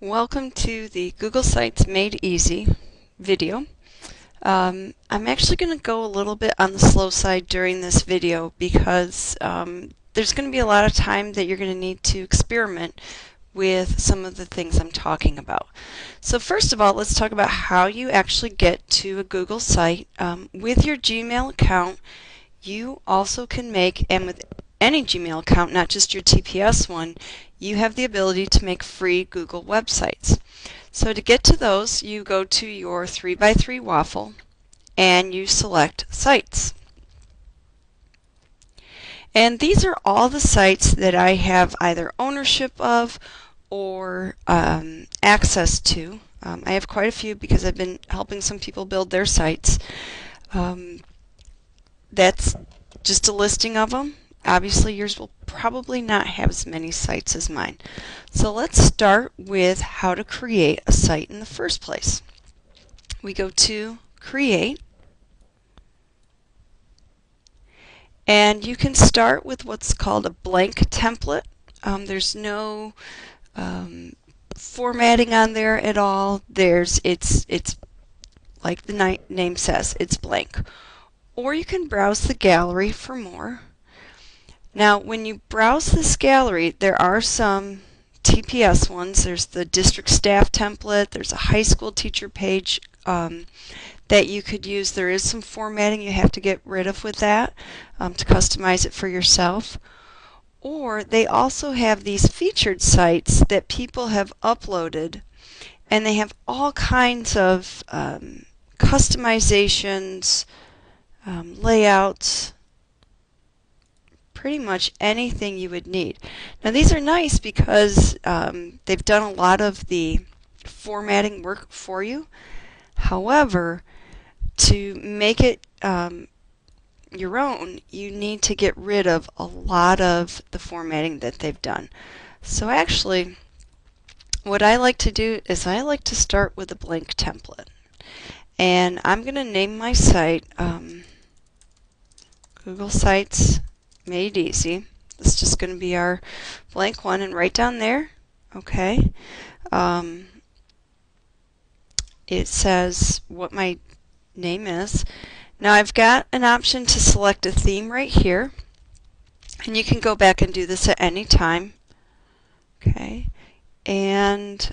Welcome to the Google Sites Made Easy video. I'm actually going to go a little bit on the slow side during this video because there's going to be a lot of time that you're going to need to experiment with some of the things I'm talking about. So first of all, let's talk about how you actually get to a Google site. With your Gmail account, you also can make, and with any Gmail account, not just your TPS one, you have the ability to make free Google websites. So to get to those, you go to your 3x3 waffle and you select Sites. And these are all the sites that I have either ownership of or access to. I have quite a few because I've been helping some people build their sites. That's just a listing of them. Obviously yours will probably not have as many sites as mine. So let's start with how to create a site in the first place. We go to Create, and you can start with what's called a blank template. There's no formatting on there at all. It's like the name says, it's blank. Or you can browse the gallery for more. Now, when you browse this gallery, there are some TPS ones. There's the district staff template. There's a high school teacher page that you could use. There is some formatting you have to get rid of with that to customize it for yourself. Or they also have these featured sites that people have uploaded, and they have all kinds of customizations, layouts, pretty much anything you would need. Now these are nice because they've done a lot of the formatting work for you. However, to make it your own, you need to get rid of a lot of the formatting that they've done. So actually, what I like to do is I like to start with a blank template. And I'm going to name my site Google Sites Made Easy. This is just going to be our blank one, and right down there, okay, it says what my name is. Now I've got an option to select a theme right here, and you can go back and do this at any time. Okay, and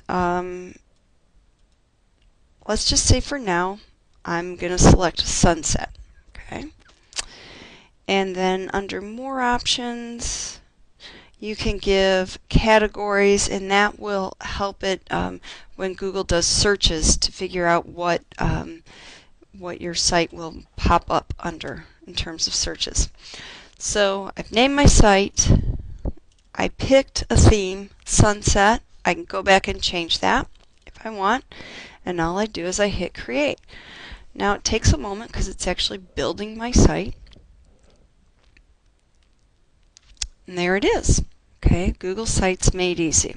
let's just say for now I'm going to select Sunset. Okay. And then under more options, you can give categories, and that will help it when Google does searches to figure out what your site will pop up under in terms of searches. So I've named my site. I picked a theme, Sunset. I can go back and change that if I want, and all I do is I hit Create. Now it takes a moment because it's actually building my site. And there it is. Okay, Google Sites Made Easy.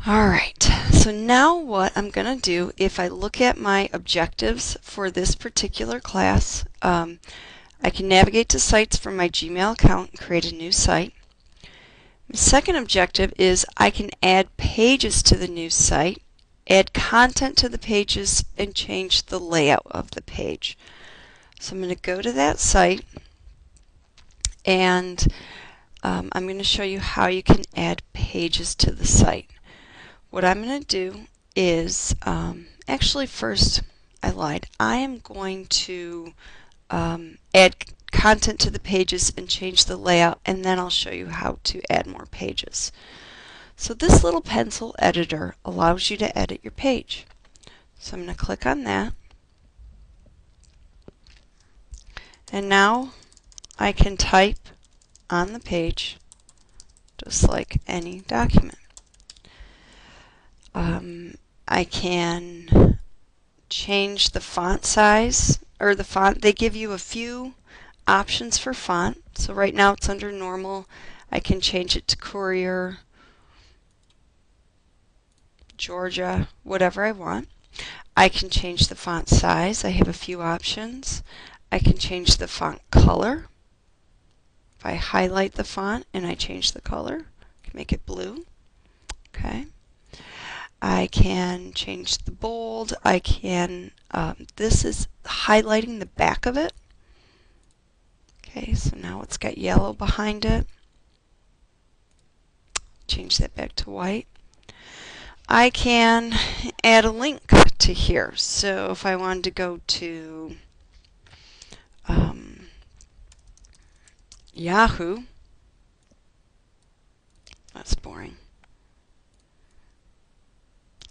Alright, so now what I'm going to do, if I look at my objectives for this particular class, I can navigate to sites from my Gmail account and create a new site. My second objective is I can add pages to the new site, add content to the pages, and change the layout of the page. So I'm going to go to that site, and I'm going to show you how you can add pages to the site. What I'm going to do is, actually first, I lied. I am going to add content to the pages and change the layout, and then I'll show you how to add more pages. So this little pencil editor allows you to edit your page. So I'm going to click on that, and now I can type on the page just like any document. I can change the font size, or the font. They give you a few options for font. So right now it's under normal. I can change it to Courier, Georgia, whatever I want. I can change the font size. I have a few options. I can change the font color. If I highlight the font and I change the color, I can make it blue. Okay. I can change the bold. I can, this is highlighting the back of it. Okay, so now it's got yellow behind it. Change that back to white. I can add a link to here. So if I wanted to go to Yahoo, that's boring.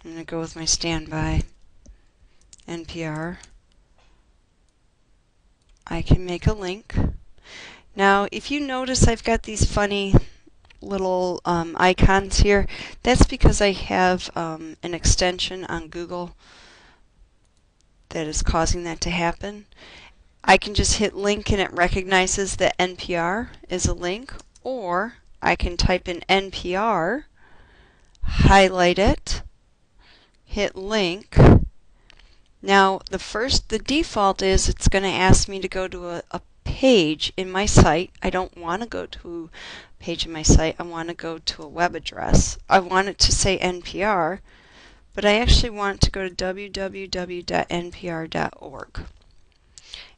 I'm going to go with my standby, NPR. I can make a link. Now, if you notice, I've got these funny little icons here. That's because I have an extension on Google that is causing that to happen. I can just hit link and it recognizes that NPR is a link, or I can type in NPR, highlight it, hit link. Now the default is it's going to ask me to go to a page in my site. I don't want to go to a page in my site. I want to go to a web address. I want it to say NPR, but I actually want to go to www.npr.org.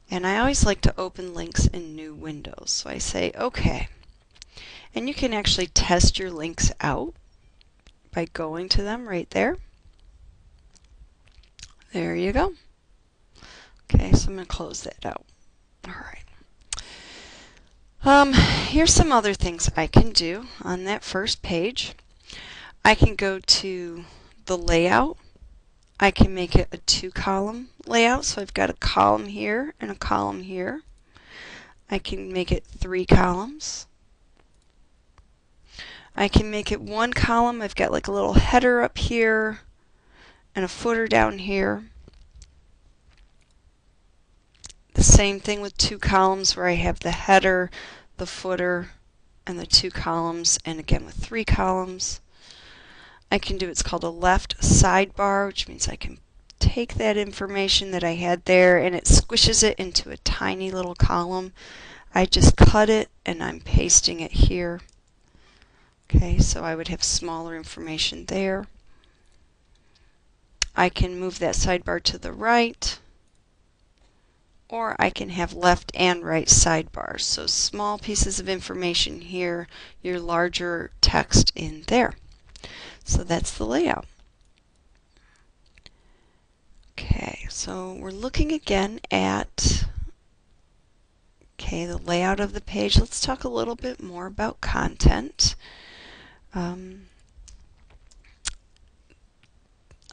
And I always like to open links in new windows. So I say OK. And you can actually test your links out by going to them right there. There you go. Okay, so I'm going to close that out. All right. Here's some other things I can do on that first page. I can go to the layout. I can make it a 2-column layout, so I've got a column here and a column here. I can make it 3 columns. I can make it 1 column. I've got like a little header up here and a footer down here. The same thing with 2 columns where I have the header, the footer, and the 2 columns, and again with 3 columns. I can do what's called a left sidebar, which means I can take that information that I had there and it squishes it into a tiny little column. I just cut it and I'm pasting it here. Okay, so I would have smaller information there. I can move that sidebar to the right, or I can have left and right sidebars. So small pieces of information here, your larger text in there. So that's the layout. Okay, so we're looking again at the layout of the page. Let's talk a little bit more about content. I'm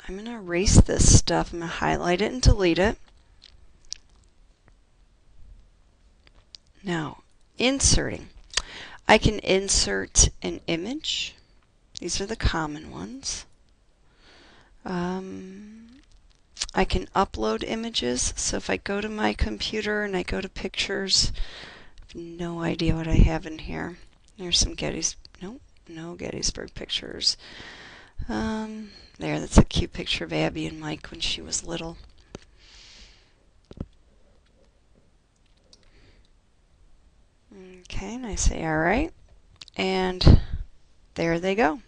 going to erase this stuff. I'm going to highlight it and delete it. Now, inserting. I can insert an image. These are the common ones. I can upload images. So if I go to my computer and I go to pictures, I have no idea what I have in here. There's some no Gettysburg pictures. There, that's a cute picture of Abby and Mike when she was little. Okay, and I say all right, and there they go.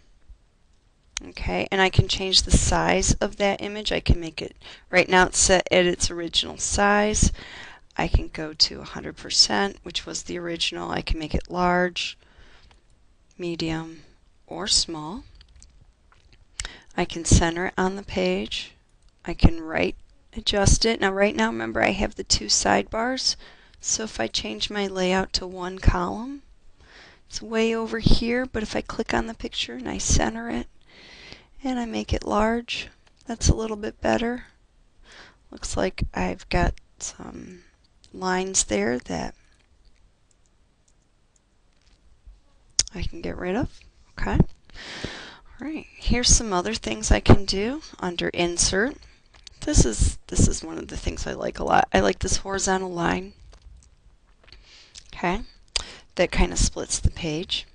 Okay, and I can change the size of that image. I can make it, right now it's set at its original size. I can go to 100%, which was the original. I can make it large, medium, or small. I can center it on the page. I can adjust it. Now right now, remember I have the 2 sidebars. So if I change my layout to 1 column, it's way over here, but if I click on the picture and I center it and I make it large, that's a little bit better. Looks like I've got some lines there that I can get rid of. Okay. All right. Here's some other things I can do under Insert. This is one of the things I like a lot. I like this horizontal line. Okay. That kind of splits the page.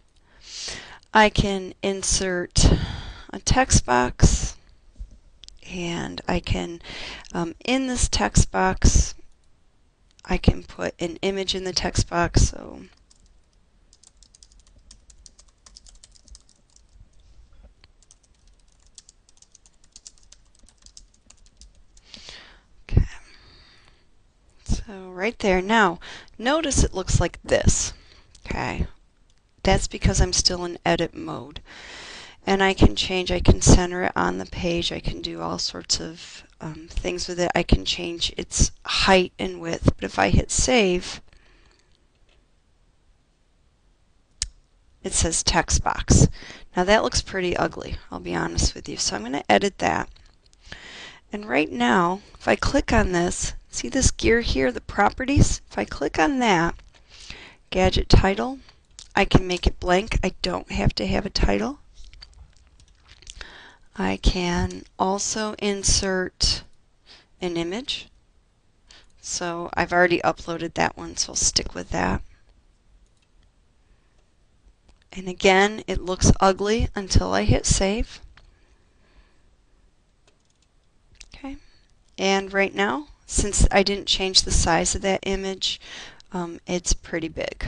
I can insert a text box, and I can, in this text box, I can put an image in the text box. So So right there. Now, notice it looks like this. Okay, that's because I'm still in edit mode. And I can change, I can center it on the page, I can do all sorts of things with it. I can change its height and width. But if I hit save, it says text box. Now that looks pretty ugly, I'll be honest with you. So I'm going to edit that. And right now, if I click on this, see this gear here, the properties? If I click on that, gadget title, I can make it blank. I don't have to have a title. I can also insert an image. So I've already uploaded that one, so I'll stick with that. And again, it looks ugly until I hit save. Okay. And right now, since I didn't change the size of that image, it's pretty big.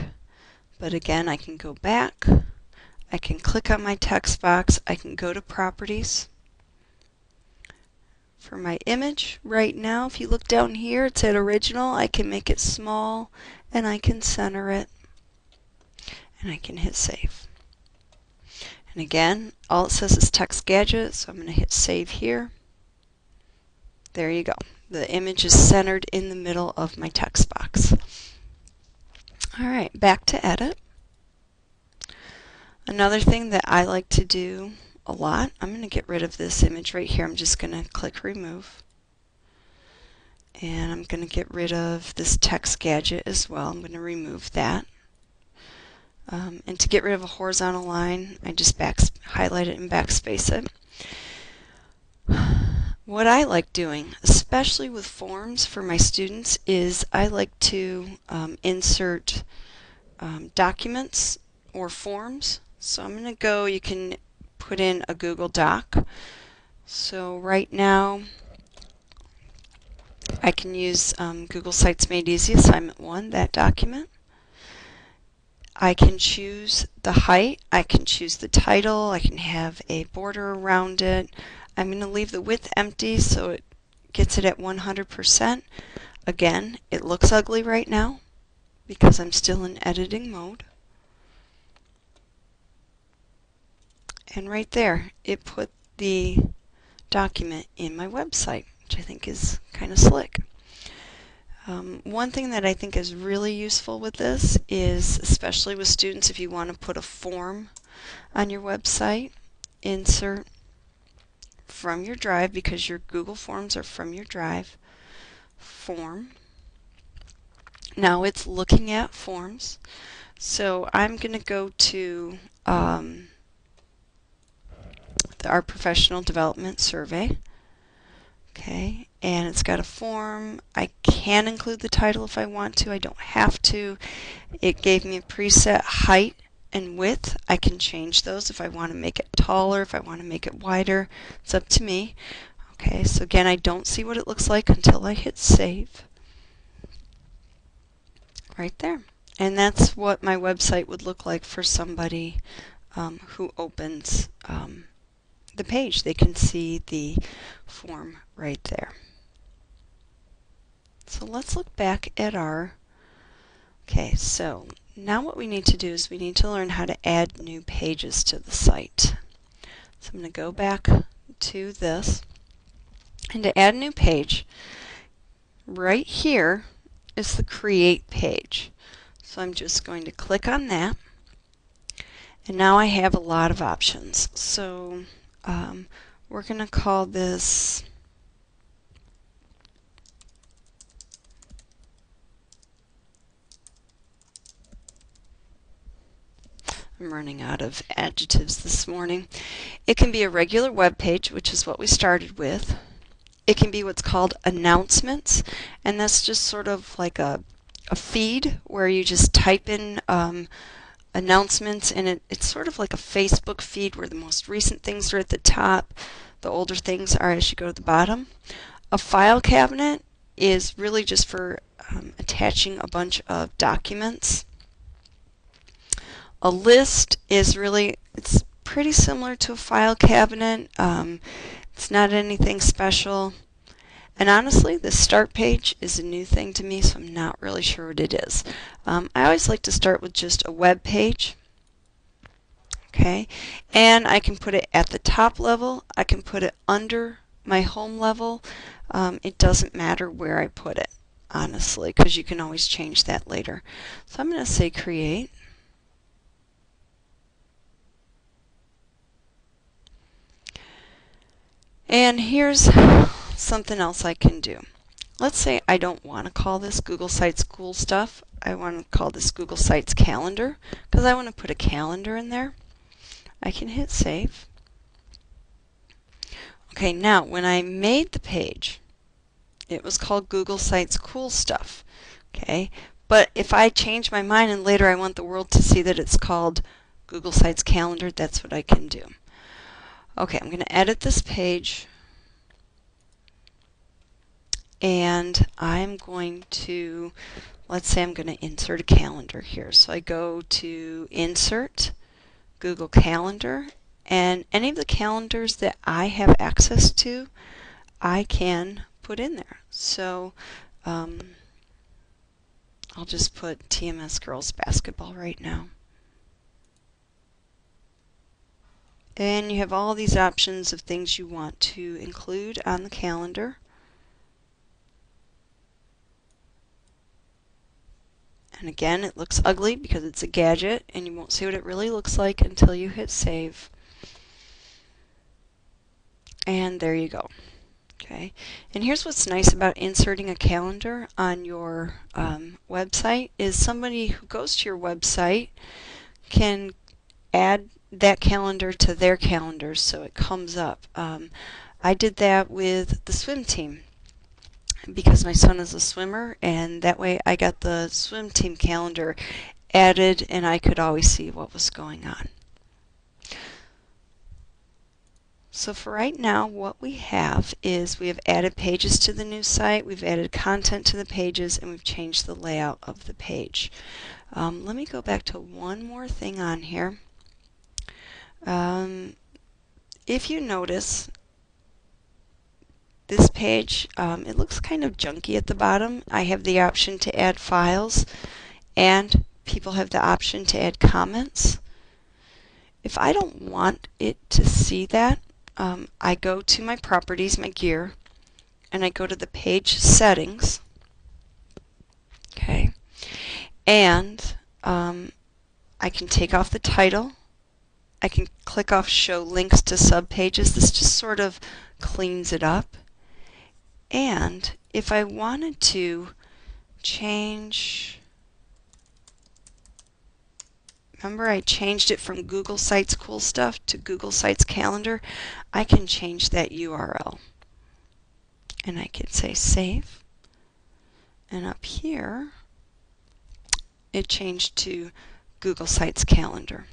But again, I can go back. I can click on my text box. I can go to properties. For my image right now, if you look down here, it's at original. I can make it small and I can center it. And I can hit save. And again, all it says is text gadget, so I'm going to hit save here. There you go. The image is centered in the middle of my text box. Alright, back to edit. Another thing that I like to do a lot, I'm going to get rid of this image right here. I'm just going to click remove. And I'm going to get rid of this text gadget as well. I'm going to remove that. And to get rid of a horizontal line, I just highlight it and backspace it. What I like doing, especially with forms for my students, is I like to insert documents or forms. So I'm going to go, you can put in a Google Doc. So right now I can use Google Sites Made Easy Assignment 1, that document. I can choose the height, I can choose the title, I can have a border around it. I'm going to leave the width empty so it gets it at 100%. Again, it looks ugly right now because I'm still in editing mode. And right there, it put the document in my website, which I think is kind of slick. One thing that I think is really useful with this is, especially with students, if you want to put a form on your website, insert from your drive, because your Google Forms are from your drive, form. Now it's looking at forms. So I'm going to go to our professional development survey. Okay, and it's got a form. I can include the title if I want to. I don't have to. It gave me a preset height and width. I can change those if I want to make it taller, if I want to make it wider. It's up to me. Okay, so again, I don't see what it looks like until I hit save. Right there. And that's what my website would look like for somebody who opens the page. They can see the form right there. So let's look back at our, okay, so now what we need to do is we need to learn how to add new pages to the site. So I'm going to go back to this, and to add a new page, right here is the create page. So I'm just going to click on that, and now I have a lot of options. So we're going to call this I'm running out of adjectives this morning. It can be a regular web page, which is what we started with. It can be what's called announcements, and that's just sort of like a feed where you just type in announcements, and it's sort of like a Facebook feed where the most recent things are at the top, the older things are as you go to the bottom. A file cabinet is really just for attaching a bunch of documents. A list is really, it's pretty similar to a file cabinet. It's not anything special. And honestly, the start page is a new thing to me, so I'm not really sure what it is. I always like to start with just a web page. Okay, and I can put it at the top level. I can put it under my home level. It doesn't matter where I put it, honestly, because you can always change that later. So I'm going to say create. And here's something else I can do. Let's say I don't want to call this Google Sites Cool Stuff. I want to call this Google Sites Calendar because I want to put a calendar in there. I can hit save. Okay, now when I made the page, it was called Google Sites Cool Stuff. Okay, but if I change my mind and later I want the world to see that it's called Google Sites Calendar, that's what I can do. Okay, I'm going to edit this page, and I'm going to, let's say I'm going to insert a calendar here. So I go to Insert, Google Calendar, and any of the calendars that I have access to, I can put in there. So I'll just put TMS Girls Basketball right now. And you have all these options of things you want to include on the calendar. And again, it looks ugly because it's a gadget, and you won't see what it really looks like until you hit save. And there you go. Okay. And here's what's nice about inserting a calendar on your website is somebody who goes to your website can add that calendar to their calendar so it comes up. I did that with the swim team because my son is a swimmer, and that way I got the swim team calendar added and I could always see what was going on. So for right now, what we have is we have added pages to the new site, we've added content to the pages, and we've changed the layout of the page. Let me go back to one more thing on here. If you notice, this page, it looks kind of junky at the bottom. I have the option to add files, and people have the option to add comments. If I don't want it to see that, I go to my properties, my gear, and I go to the page settings. Okay, and I can take off the title. I can click off show links to subpages. This just sort of cleans it up. And if I wanted to change, remember I changed it from Google Sites Cool Stuff to Google Sites Calendar, I can change that URL. And I can say save. And up here, it changed to Google Sites Calendar.